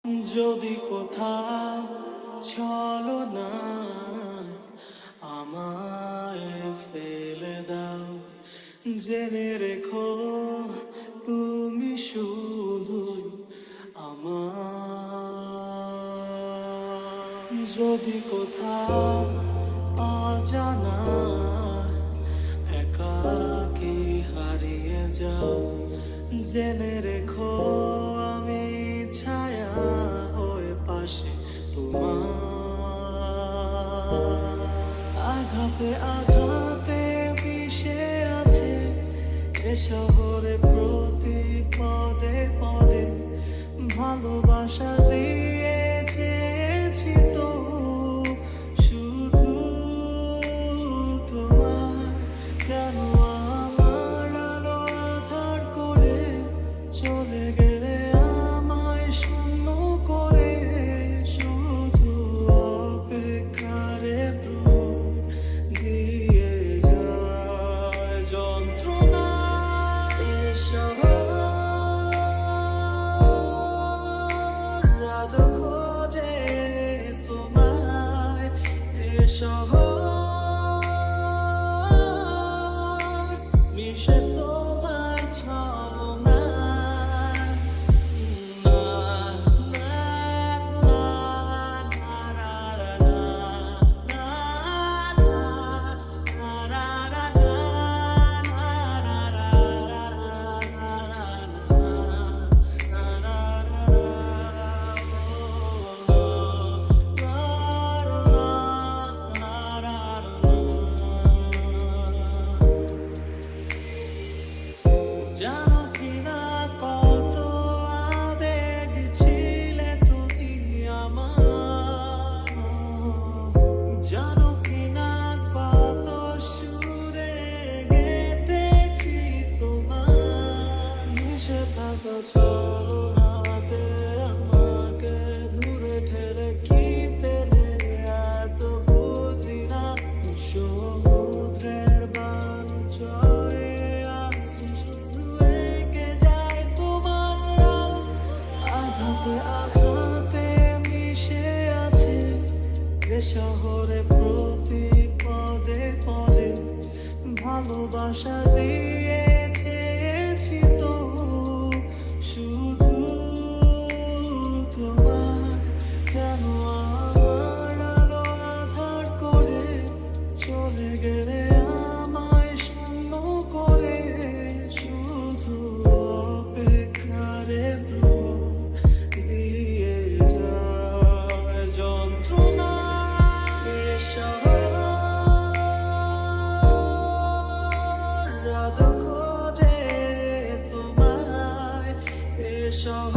যদি কোথাও চলো না আমায় ফেলে দাও, জেনে রেখো তুমি শুধুই আমার। যদি কোথাও অজানা একাকী হারিয়ে যাও, জেনে রেখো আমি ছায়া হয়ে পাশে তোমার। আঘাতে আঘাতে মিশে আছে এ শহরে প্রতি পদে পদে, ভালোবাসা দিয়ে চেয়েছি তো শুধু তোমার। কেন আমার আলো আঁধার করে চলে গেলে আমায় শূন্য করে, শুধু অপেক্ষারে প্রাণ দিয়ে যায় যন্ত্রণা। এসব রাজ খোঁজে তোমায়, এসব মিশে তোমার ছলনা। জানো কিনা কত আবেগ ছিলে তুমি আমার, জানো কিনা কত সুরে গেতেছি তোমার। মিশে থাকা ছলনাতে আমাকে দূরে ঠেলে কি পেলে এত বুঝি না। সমুদ্রের বালু চড়ে আজ শুধু এঁকে যায় তোমার নাম। আঘাতে আঘাতে মিশে আছে এ শহরে প্রতি পদে পদে, ভালোবাসা দিয়ে চেয়েছি তো শুধু তোমার। কেন আমার আলো আঁধার করে চলে গেলে আমায় শূন্য করে, শুধু অপেক্ষারে প্রাণ দিয়ে যায় যন্ত্রণা। এসব রাজ খোঁজে তোমায়, এসব